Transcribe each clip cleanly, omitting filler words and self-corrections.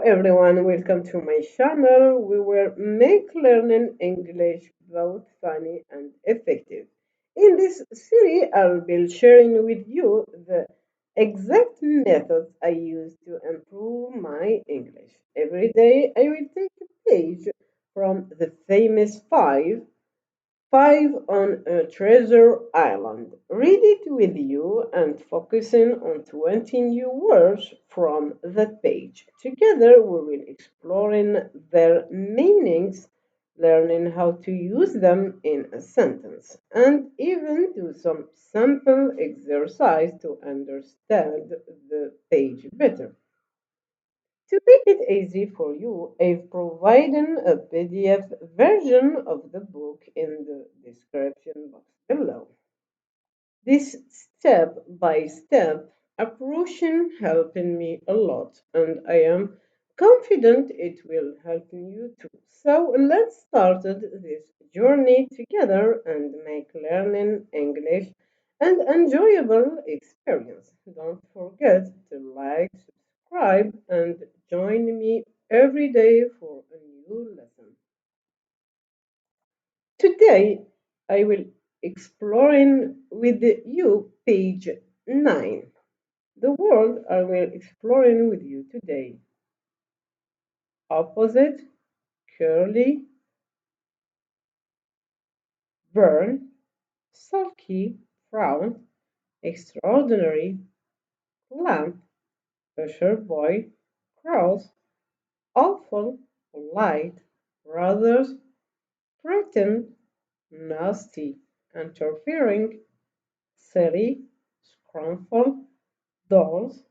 Everyone, welcome to my channel. We will make learning English both funny and effective. In this series, I'll be sharing with you the exact methods I use to improve my English. Every day, I will take a page from the famous five on a treasure island. Read it with you and focusing on 20 new words from that page. Together we will exploring their meanings, learning how to use them in a sentence, and even do some simple exercise to understand the page better. To make it easy for you, I've provided a PDF version of the book in the description box below. This step by step approach helping me a lot, and I am confident it will help you too. So let's start this journey together and make learning English an enjoyable experience. Don't forget to like, subscribe, and join me every day for a new lesson. Today, I will exploring with you page 9. The word I will exploring with you today. Opposite, curly, burn, sulky, frown, extraordinary, clamp, usher boy, cross, awful, polite, brothers, threaten, nasty, interfering, silly, scornful, dolls,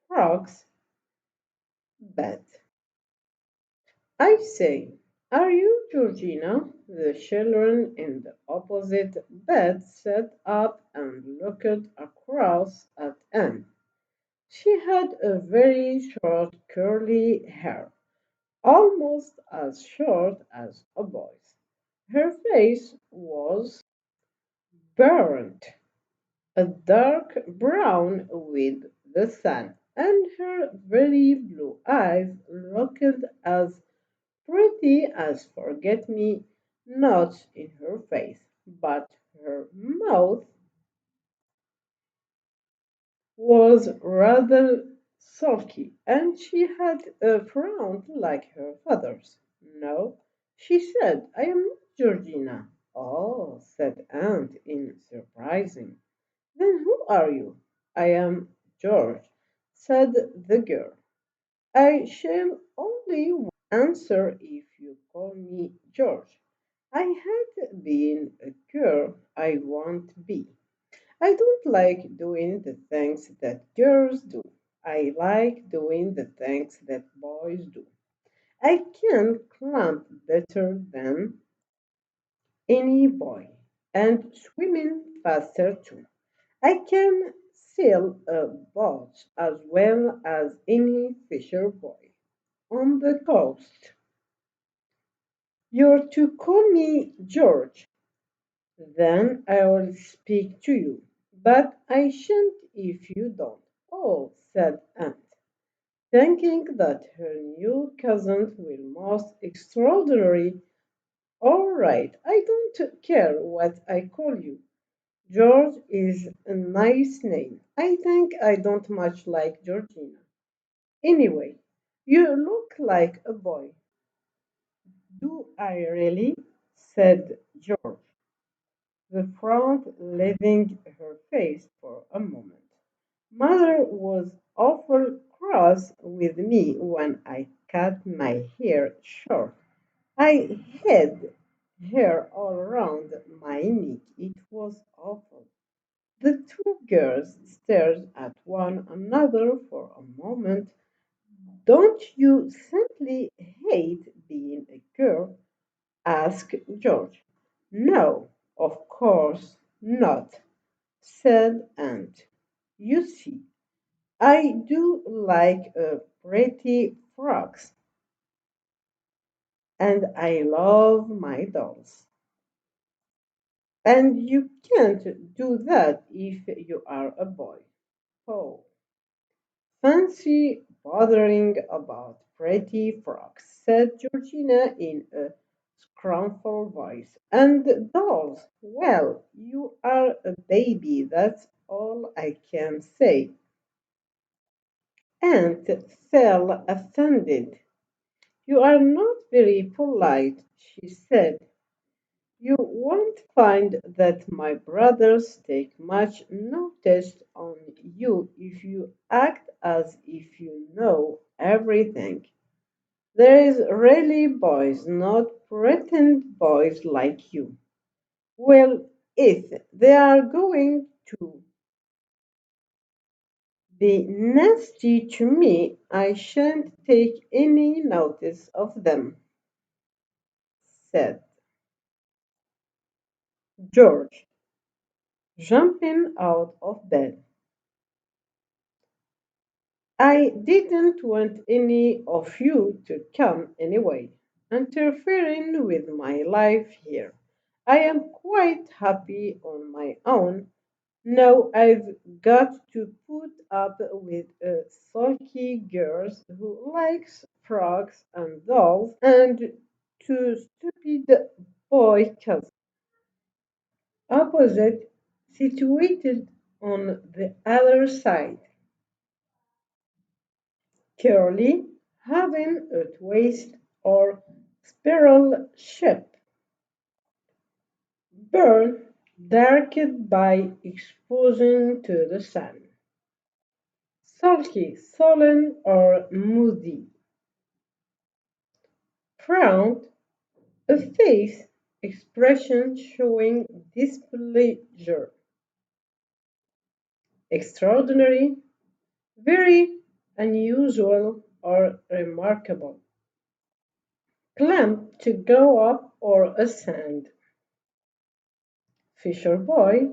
frogs, bed. I say, are you Georgina? The children in the opposite bed sat up and looked across at Anne. She had a very short curly hair, almost as short as a boy's. Her face was burnt a dark brown with the sun, and her very blue eyes looked as pretty as forget me nots in her face, but her mouth was rather sulky, and she had a frown like her father's. No, she said, I am not Georgina. Oh, said Aunt in surprising. Then who are you? I am George, said the girl. I shall only answer if you call me George. I had been a girl I won't be. I don't like doing the things that girls do. I like doing the things that boys do. I can climb better than any boy and swimming faster too. I can sail a boat as well as any fisher boy on the coast. You're to call me George, then I will speak to you. But I shan't if you don't. Oh, said Aunt, thinking that her new cousin will most extraordinary. All right, I don't care what I call you. George is a nice name. I think I don't much like Georgina. Anyway, you look like a boy. Do I really? Said George, the frown leaving her face for a moment. Mother was awful cross with me when I cut my hair short. I had hair all around my neck. It was awful. The two girls stared at one another for a moment. Don't you simply hate being a girl? Asked George. No, of course not, said Aunt. You see, I do like pretty frocks, and I love my dolls. And you can't do that if you are a boy. Oh, fancy bothering about pretty frogs, said Georgina in a scornful voice. And dolls, well, you are a baby, that's all I can say. Aunt felt offended. You are not very polite, she said. You won't find that my brothers take much notice on you if you act as if you know everything. There is really boys, not pretend boys like you. Well, if they are going to be nasty to me, I shan't take any notice of them, said George, jumping out of bed. I didn't want any of you to come anyway, interfering with my life here. I am quite happy on my own. Now I've got to put up with a sulky girl who likes frogs and dolls and two stupid boy cousins opposite situated on the other side. Curly having a twist or spiral shape, burn darkened by exposure to the sun, sulky, sullen, or moody, frowned, a face expression showing displeasure, extraordinary, very unusual, or remarkable, clamp to go up or ascend, fisher boy,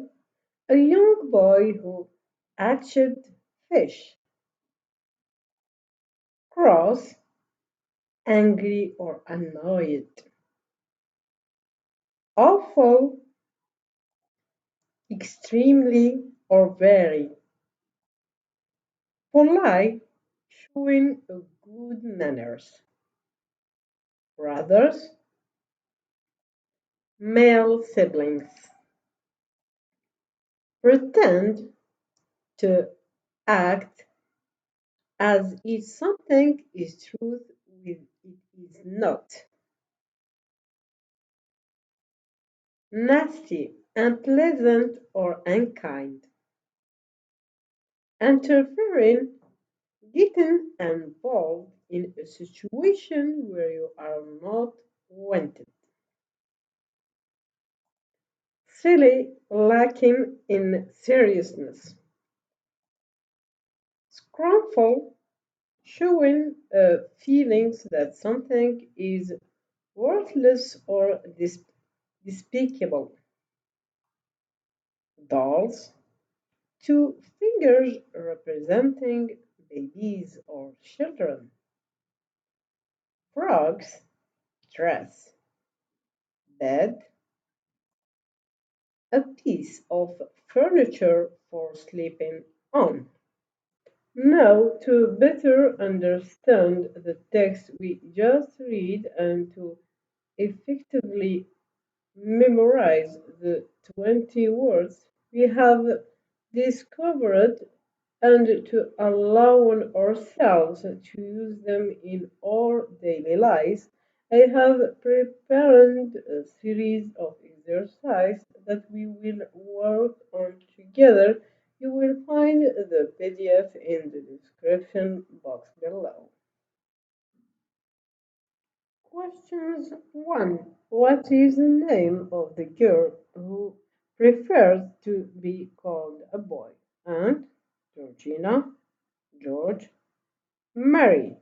a young boy who acted fish, cross, angry or annoyed, awful, extremely or very, polite, showing a good manners, brothers, male siblings, pretend to act as if something is truth when it is not, nasty, unpleasant, or unkind, interfering, getting involved in a situation where you are not wanted, silly, lacking in seriousness, scornful, showing feelings that something is worthless or despicable, dolls, two fingers representing babies or children, frogs, dress, bed, a piece of furniture for sleeping on. Now, to better understand the text we just read and to effectively memorize the 20 words we have discovered and to allow ourselves to use them in our daily lives, I have prepared a series of exercises that we will work on together. You will find the PDF in the description box below. Questions 1. What is the name of the girl who prefers to be called a boy? And Georgina, George, Mary.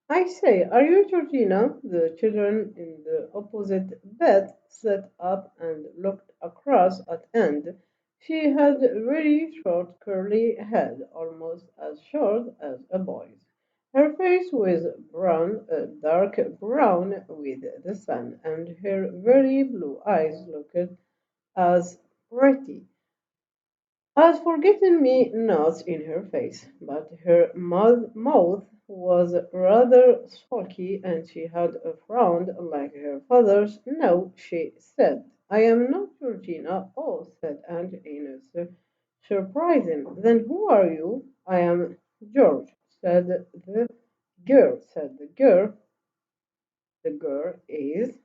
I say, are you Georgina? The children in the opposite bed sat up and looked across at Anne. She had a very short curly head, almost as short as a boy's. Her face was brown, a dark brown with the sun, and her very blue eyes looked as pretty. As for getting me nuts in her face, but her mouth was rather sulky and she had a frown like her father's. No, she said. I am not Georgina. Oh, said Aunt Ines, surprising. Then who are you? I am George, said the girl. Said the girl. The girl is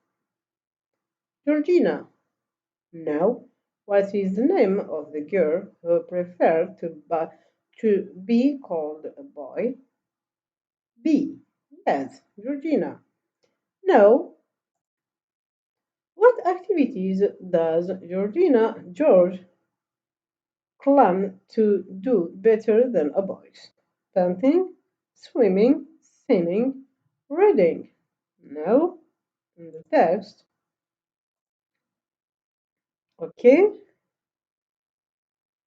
Georgina. Now, what is the name of the girl who preferred to be called a boy? B. Yes, Georgina. Now, what activities does George claim to do better than a boy? Dancing, swimming, singing, reading. No, in the text. Okay,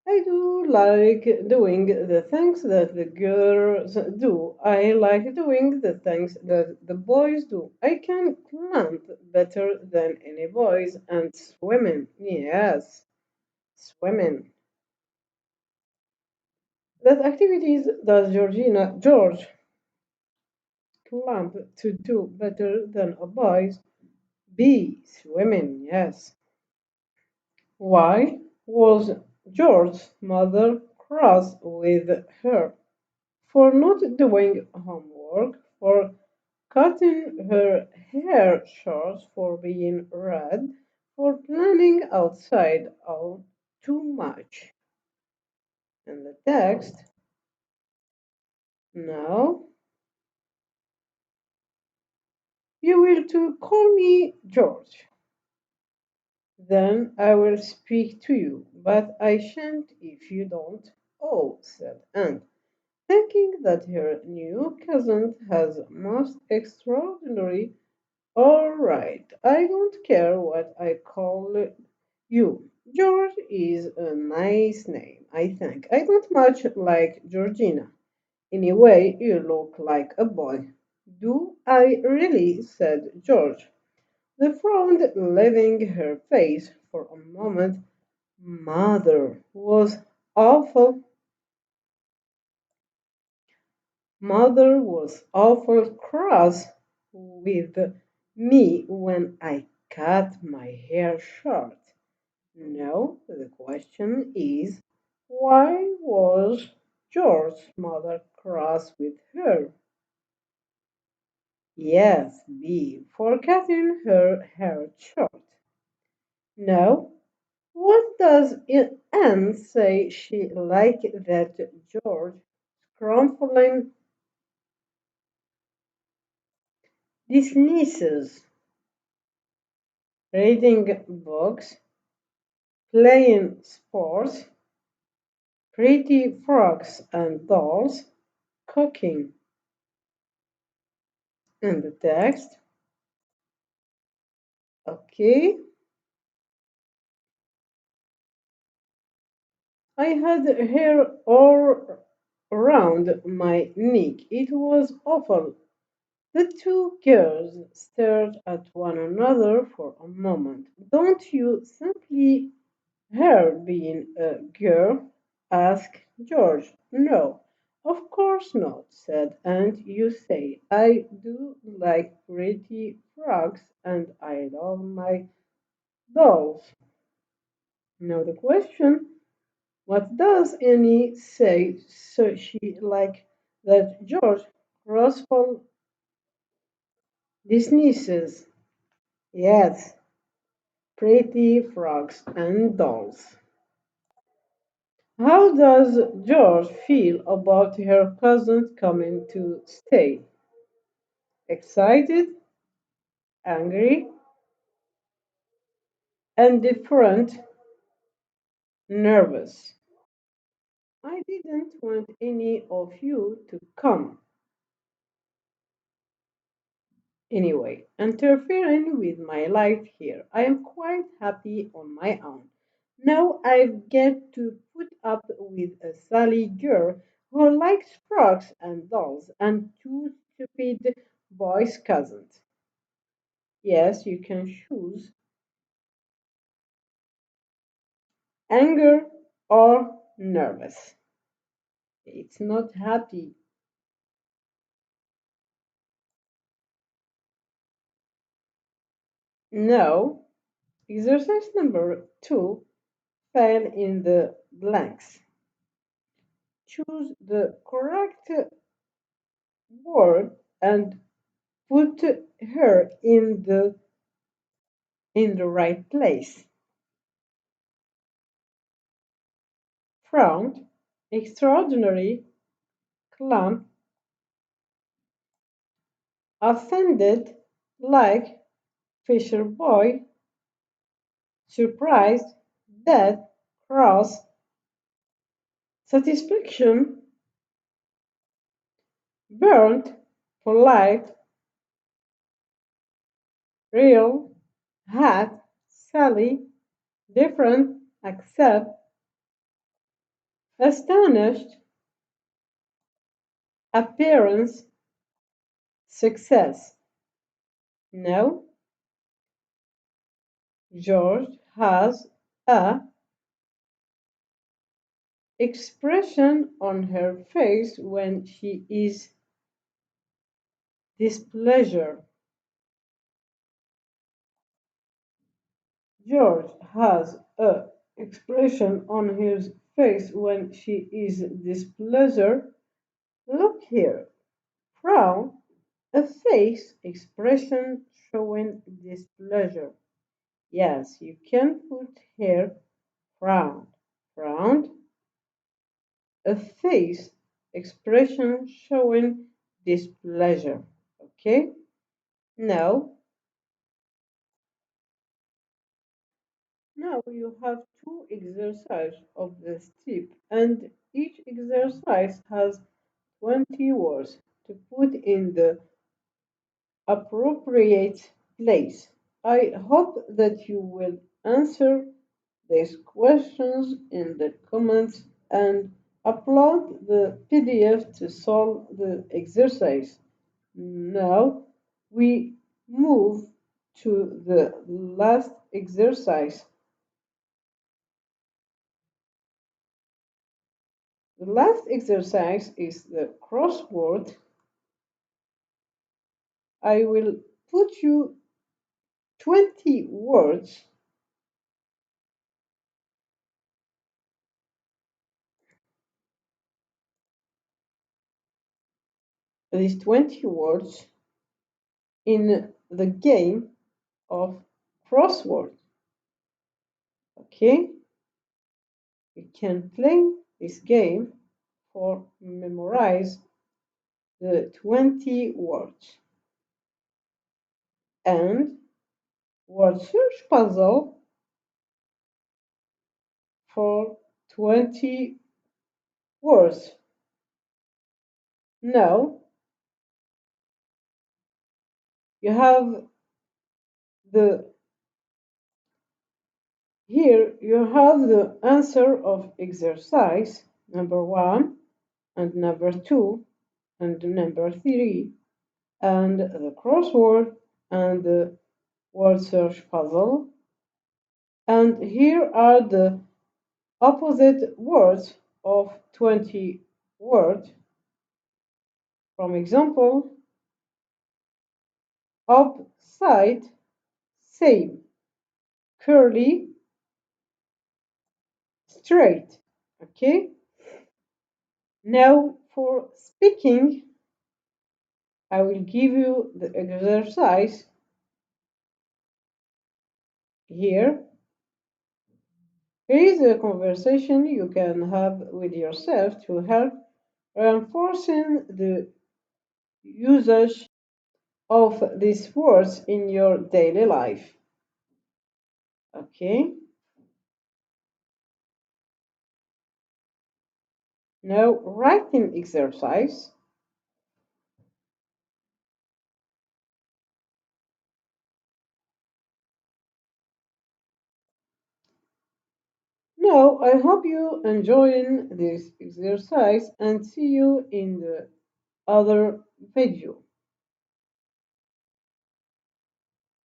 I do like doing the things that the girls do. I like doing the things that the boys do. I can climb better than any boys and swimming. Yes, swimming. That activities does George climb to do better than a boys? B. Swimming. Yes. Why was George's mother cross with her? For not doing homework, for cutting her hair short, for being red, for planning outside out too much. And the text, now you will to call me George. Then I will speak to you, but I shan't if you don't. Oh, said Aunt, thinking that her new cousin has most extraordinary. All right, I don't care what I call you. George is a nice name, I think. I don't much like Georgina. Anyway, you look like a boy. Do I really? Said George, the frown leaving her face for a moment. Mother was awful. Mother was awful cross with me when I cut my hair short. No, the question is, why was George's mother cross with her? Yes, B, for cutting her hair short. No, what does Anne say she like that George scrumpling dismisses reading books, playing sports, pretty frogs and dolls, cooking? And the text, okay. I had hair all around my neck. It was awful. The two girls stared at one another for a moment. Don't you simply her being a girl? Asked George. No, of course not, said Aunt. You say I do like pretty frogs and I love my dolls. Now the question, what does Annie say so she like that George Roscoe dismisses? Yes, pretty frogs and dolls. How does George feel about her cousins coming to stay? Excited, angry, indifferent, nervous. I didn't want any of you to come anyway, interfering with my life here. I am quite happy on my own. Now I've got to put up with a Sally girl who likes frogs and dolls and two stupid boys' cousins. Yes, you can choose anger, or nervous. It's not happy. No. Exercise number two, fill in the blanks. Choose the correct word and put her in the right place. Frowned, extraordinary, clump, offended, like Fisher boy, surprised, dead, cross, satisfaction, burnt, polite, real, hat, Sally, different, accept, astonished, appearance, success. No, George has a expression on her face when she is displeasure. George has a expression on his face when she is displeasure. Look here. Frown, a face expression showing displeasure. Yes, you can put here frowned. Frowned, a face expression showing displeasure. Okay? Now, now you have two exercises of this tip, and each exercise has 20 words to put in the appropriate place. I hope that you will answer these questions in the comments and upload the PDF to solve the exercise. Now we move to the last exercise. The last exercise is the crossword. I will put you 20 words. These 20 words in the game of crossword. Okay, you can play this game for memorize the 20 words and word search puzzle for 20 words. Now you have the here you have the answer of exercise number 1 and number 2 and number 3 and the crossword and the word search puzzle. And here are the opposite words of 20 words. From example, upside, same, curly, straight. Okay? Now for speaking, I will give you the exercise here. Here is a conversation you can have with yourself to help reinforcing the usage of these words in your daily life. Okay? Now, writing exercise. Now, I hope you enjoying this exercise and see you in the other video.